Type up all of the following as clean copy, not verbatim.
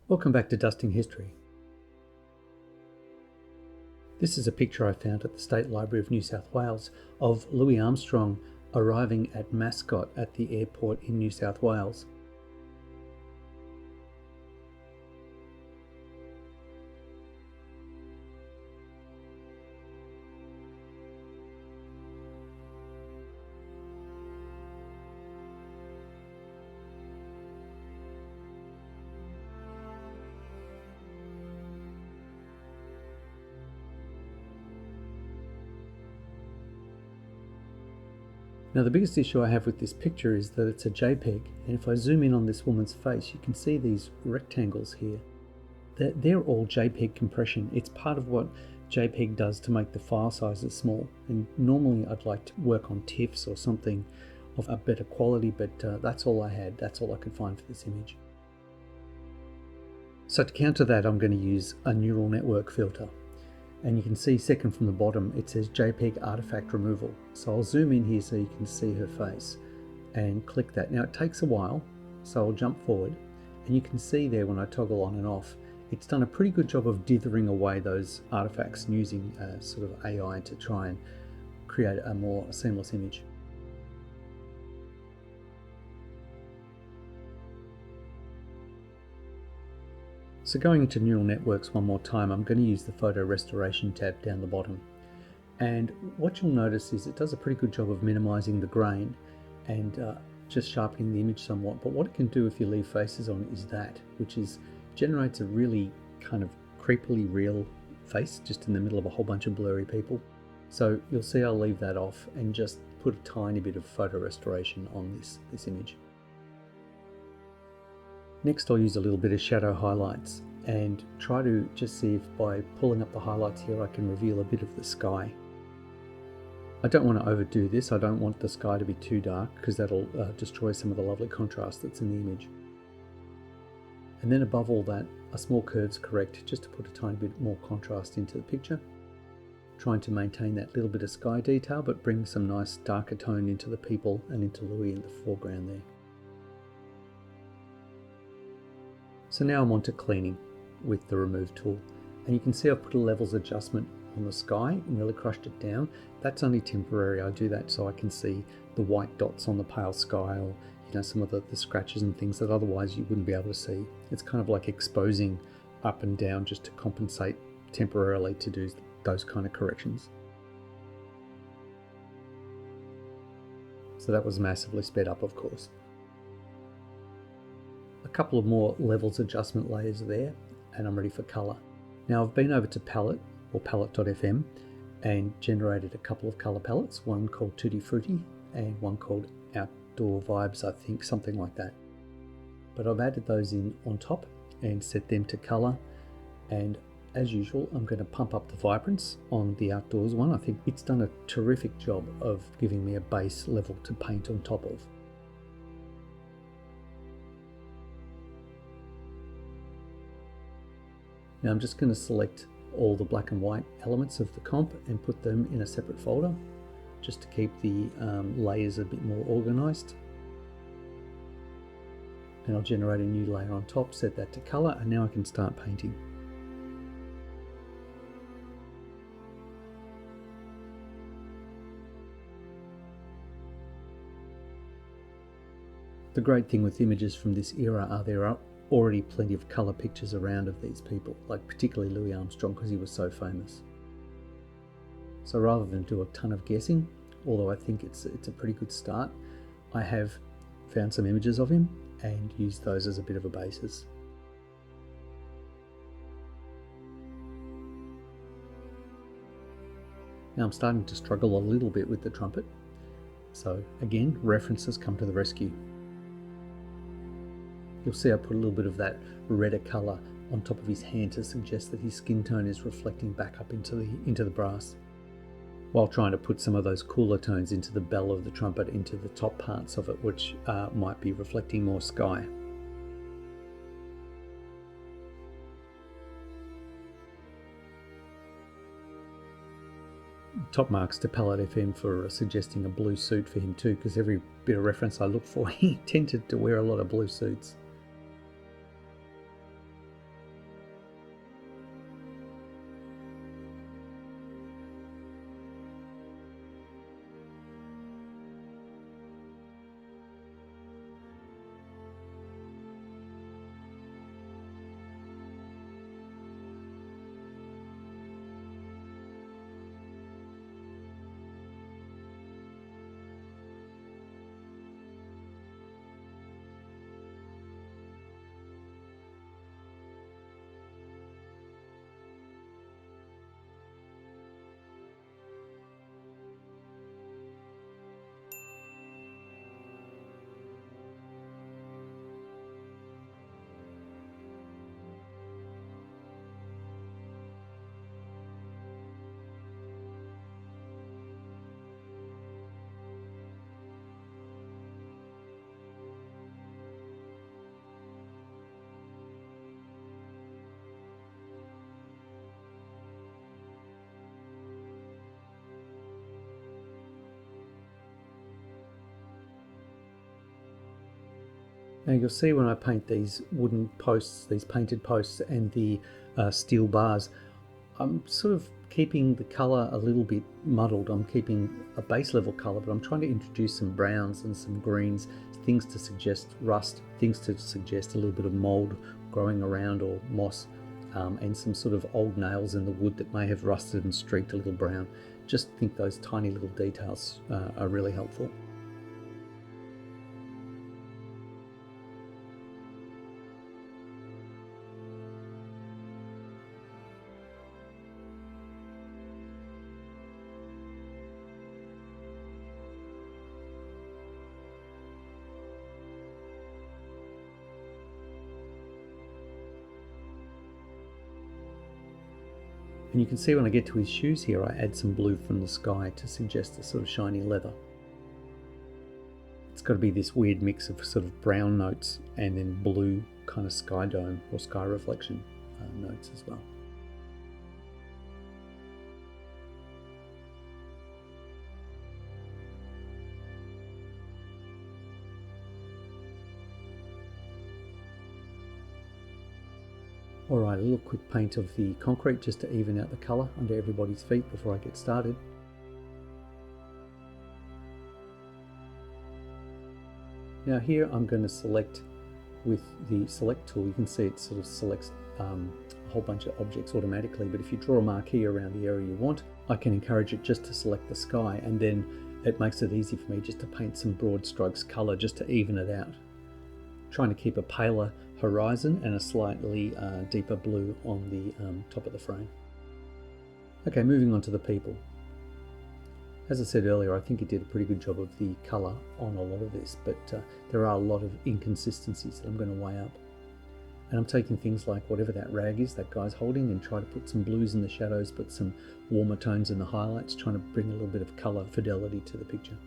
Welcome back to Dusting History. This is a picture I found at the State Library of New South Wales of Louis Armstrong arriving at Mascot at the airport in New South Wales. Now the biggest issue I have with this picture is that it's a JPEG, and if I zoom in on this woman's face you can see these rectangles here. They're all JPEG compression. It's part of what JPEG does to make the file sizes small, and normally I'd like to work on TIFFs or something of a better quality, but that's all I had. That's all I could find for this image. So to counter that, I'm going to use a neural network filter. And you can see second from the bottom it says JPEG artifact removal. So I'll zoom in here so you can see her face and click that. Now it takes a while, so I'll jump forward and you can see there when I toggle on and off, it's done a pretty good job of dithering away those artifacts and using sort of AI to try and create a more seamless image. So going into neural networks one more time, I'm going to use the photo restoration tab down the bottom. And what you'll notice is it does a pretty good job of minimizing the grain and just sharpening the image somewhat. But what it can do if you leave faces on is that, which is generates a really kind of creepily real face just in the middle of a whole bunch of blurry people. So you'll see I'll leave that off and just put a tiny bit of photo restoration on this image. Next I'll use a little bit of shadow highlights and try to just see if by pulling up the highlights here I can reveal a bit of the sky. I don't want to overdo this. I don't want the sky to be too dark because that'll destroy some of the lovely contrast that's in the image. And then above all that, a small curves correct just to put a tiny bit more contrast into the picture. Trying to maintain that little bit of sky detail but bring some nice darker tone into the people and into Louis in the foreground there. So now I'm on to cleaning with the remove tool, and you can see I've put a levels adjustment on the sky and really crushed it down. That's only temporary. I do that so I can see the white dots on the pale sky, or some of the scratches and things that otherwise you wouldn't be able to see. It's kind of like exposing up and down just to compensate temporarily to do those kind of corrections. So that was massively sped up, of course. A couple of more levels adjustment layers there and I'm ready for colour. Now I've been over to palette or palette.fm and generated a couple of colour palettes, one called Tutti Frutti and one called Outdoor Vibes, I think, something like that. But I've added those in on top and set them to colour, and as usual I'm going to pump up the vibrance on the outdoors one. I think it's done a terrific job of giving me a base level to paint on top of. Now I'm just going to select all the black and white elements of the comp and put them in a separate folder just to keep the layers a bit more organized. And I'll generate a new layer on top, set that to color, and now I can start painting. The great thing with images from this era are there are already plenty of colour pictures around of these people, like particularly Louis Armstrong because he was so famous. So rather than do a ton of guessing, although I think it's a pretty good start, I have found some images of him and used those as a bit of a basis. Now I'm starting to struggle a little bit with the trumpet, so again, references come to the rescue. You'll see I put a little bit of that redder colour on top of his hand to suggest that his skin tone is reflecting back up into the brass, while trying to put some of those cooler tones into the bell of the trumpet, into the top parts of it, which might be reflecting more sky. Top marks to Palette FM for suggesting a blue suit for him too, because every bit of reference I looked for, he tended to wear a lot of blue suits. Now you'll see when I paint these wooden posts, these painted posts and the steel bars, I'm sort of keeping the colour a little bit muddled. I'm keeping a base level colour, but I'm trying to introduce some browns and some greens, things to suggest rust, things to suggest a little bit of mould growing around or moss, and some sort of old nails in the wood that may have rusted and streaked a little brown. Just think those tiny little details are really helpful. And you can see when I get to his shoes here, I add some blue from the sky to suggest a sort of shiny leather. It's got to be this weird mix of sort of brown notes and then blue kind of sky dome or sky reflection notes as well. Alright, a little quick paint of the concrete just to even out the colour under everybody's feet before I get started. Now here I'm going to select with the select tool. You can see it sort of selects a whole bunch of objects automatically, but if you draw a marquee around the area you want, I can encourage it just to select the sky, and then it makes it easy for me just to paint some broad strokes colour just to even it out. Trying to keep a paler horizon and a slightly deeper blue on the top of the frame. Okay, moving on to the people. As I said earlier, I think he did a pretty good job of the colour on a lot of this, but there are a lot of inconsistencies that I'm going to weigh up. And I'm taking things like whatever that rag is that guy's holding and try to put some blues in the shadows, put some warmer tones in the highlights, trying to bring a little bit of colour fidelity to the picture.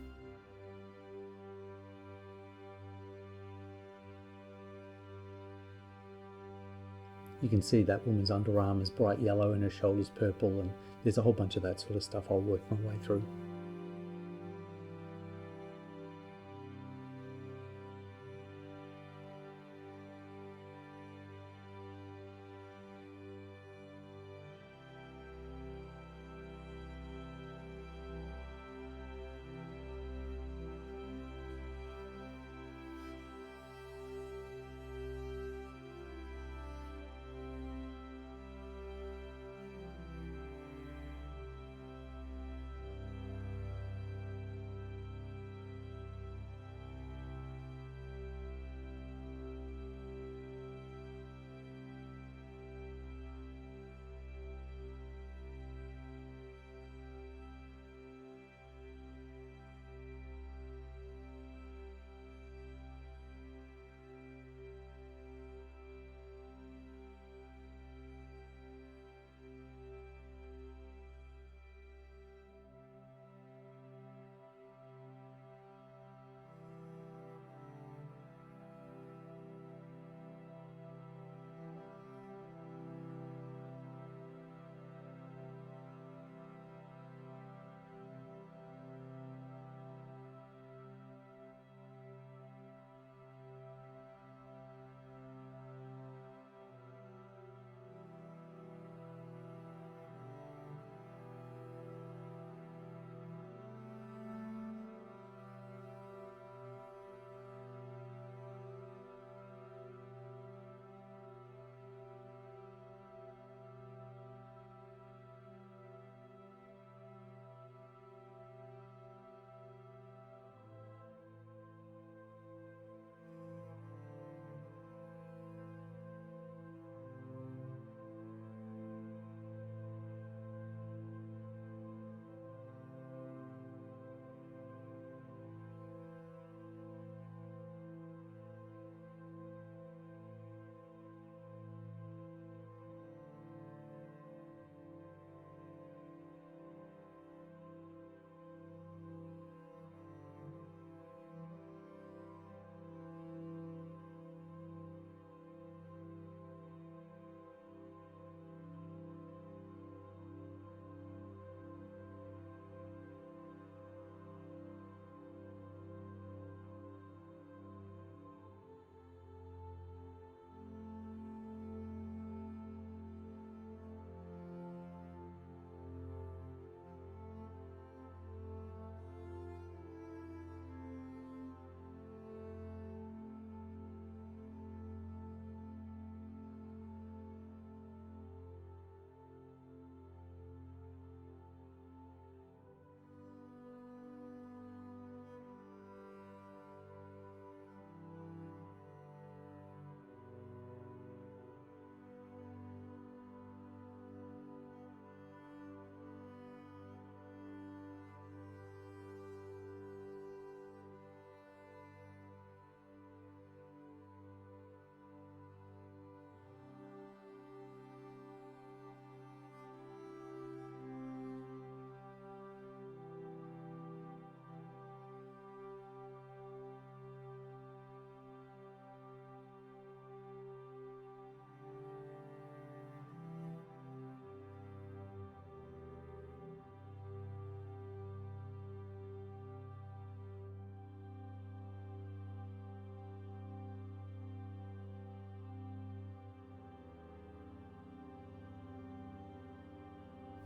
You can see that woman's underarm is bright yellow and her shoulders purple, and there's a whole bunch of that sort of stuff I'll work my way through.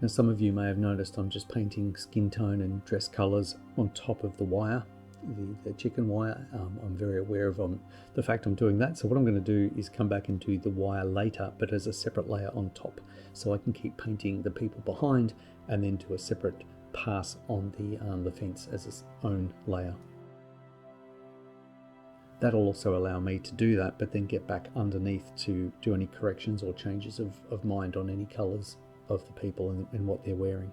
Now some of you may have noticed I'm just painting skin tone and dress colours on top of the wire, the chicken wire. I'm very aware of the fact I'm doing that, so what I'm going to do is come back and do the wire later, but as a separate layer on top, so I can keep painting the people behind and then do a separate pass on the fence as its own layer. That'll also allow me to do that, but then get back underneath to do any corrections or changes of mind on any colours of the people and what they're wearing.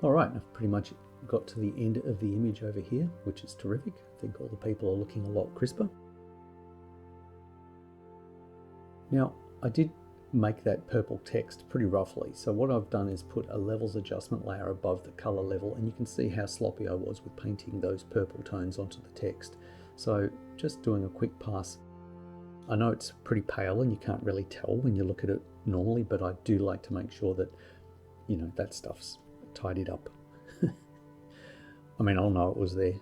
Alright, I've pretty much got to the end of the image over here, which is terrific. I think all the people are looking a lot crisper. Now, I did make that purple text pretty roughly, so what I've done is put a levels adjustment layer above the color level, and you can see how sloppy I was with painting those purple tones onto the text. So just doing a quick pass. I know it's pretty pale and you can't really tell when you look at it normally, but I do like to make sure that, you know, that stuff's tidied up. I mean, I'll know it was there.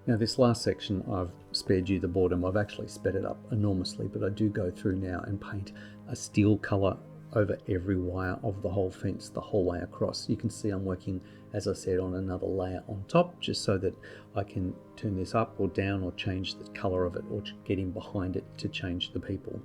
Now this last section, I've spared you the boredom. I've actually sped it up enormously, but I do go through now and paint a steel color over every wire of the whole fence, the whole way across. You can see I'm working, as I said, on another layer on top, just so that I can turn this up or down or change the color of it or get in behind it to change the people.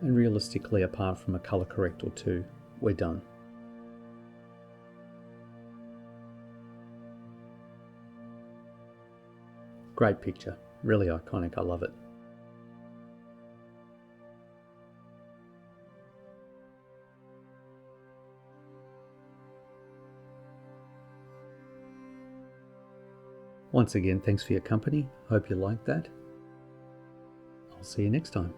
And realistically, apart from a color correct or two, we're done. Great picture, really iconic, I love it. Once again, thanks for your company. Hope you liked that. I'll see you next time.